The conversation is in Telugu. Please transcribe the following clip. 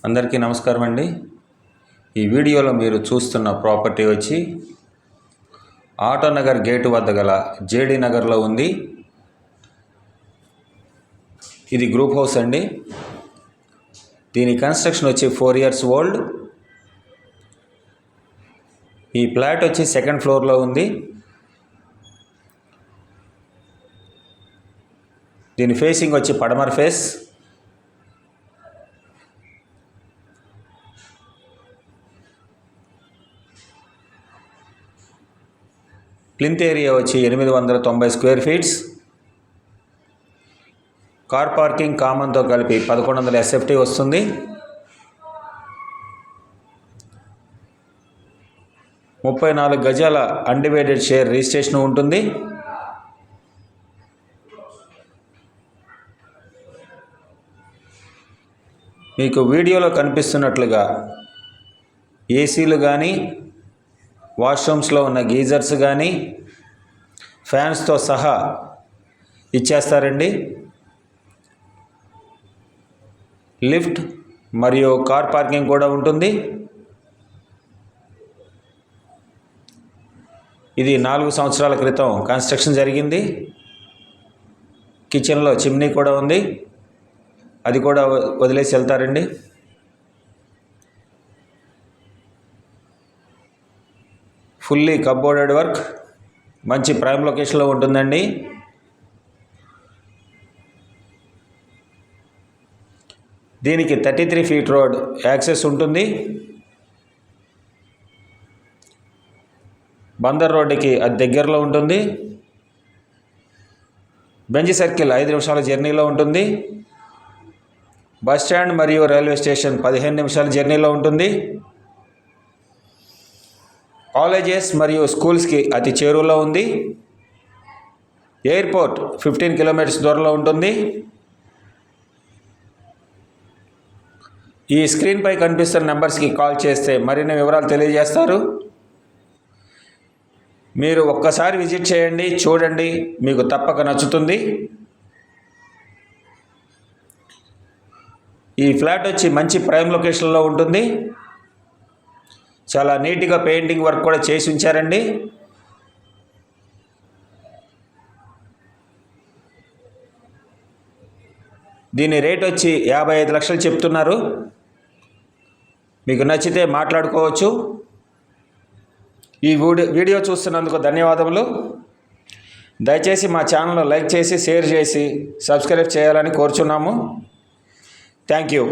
అందరికీ నమస్కారం అండి. ఈ వీడియోలో మీరు చూస్తున్న ప్రాపర్టీ వచ్చి ఆటోనగర్ గేటు వద్ద గల జేడీ నగర్లో ఉంది. ఇది గ్రూప్ హౌస్ అండి. దీని కన్స్ట్రక్షన్ వచ్చి 4 years ఓల్డ్. ఈ ఫ్లాట్ వచ్చి 2nd ఫ్లోర్లో ఉంది. దీని ఫేసింగ్ వచ్చి పడమర ఫేస్. ప్లింత్ ఏరియా వచ్చి 890 స్క్వేర్ ఫీట్స్. కార్ పార్కింగ్ కామన్తో కలిపి 1100 SFT వస్తుంది. ముప్పై 4 గజాల అన్డివైడెడ్ షేర్ రిజిస్ట్రేషన్ ఉంటుంది. మీకు వీడియోలో కనిపిస్తున్నట్లుగా ఏసీలు కానీ, వాష్రూమ్స్లో ఉన్న గీజర్స్ కానీ ఫ్యాన్స్తో సహా ఇచ్చేస్తారండి. లిఫ్ట్ మరియు కార్ పార్కింగ్ కూడా ఉంటుంది. ఇది 4 సంవత్సరాల క్రితం కన్స్ట్రక్షన్ జరిగింది. కిచెన్లో చిమ్నీ కూడా ఉంది, అది కూడా వదిలేసి వెళ్తారండి. ఫుల్లీ కప్బోర్డెడ్ వర్క్, మంచి ప్రైమ్ లొకేషన్లో ఉంటుందండి. దీనికి 33 feet రోడ్ యాక్సెస్ ఉంటుంది. బందర్ రోడ్డుకి అది దగ్గరలో ఉంటుంది. బెంజ్ సర్కిల్ 5 నిమిషాల జర్నీలో ఉంటుంది. బస్ స్టాండ్ మరియు రైల్వే స్టేషన్ 15 నిమిషాల జర్నీలో ఉంటుంది. కాలేజెస్ మరియు స్కూల్స్కి అతి చేరువలో ఉంది. ఎయిర్పోర్ట్ 15 kilometers దూరంలో ఉంటుంది. ఈ స్క్రీన్పై కనిపిస్తున్న నెంబర్స్కి కాల్ చేస్తే మరిన్ని వివరాలు తెలియజేస్తారు. మీరు ఒక్కసారి విజిట్ చేయండి, చూడండి, మీకు తప్పక నచ్చుతుంది. ఈ ఫ్లాట్ వచ్చి మంచి ప్రైమ్ లొకేషన్లో ఉంటుంది. చాలా నీట్గా పెయింటింగ్ వర్క్ కూడా చేసి ఉంచారండి. దీని రేట్ వచ్చి 55 లక్షలు చెప్తున్నారు. మీకు నచ్చితే మాట్లాడుకోవచ్చు. ఈ వీడియో చూస్తున్నందుకు ధన్యవాదములు. దయచేసి మా ఛానల్ను లైక్ చేసి, షేర్ చేసి, సబ్స్క్రైబ్ చేయాలని కోరుచున్నాము. Thank you.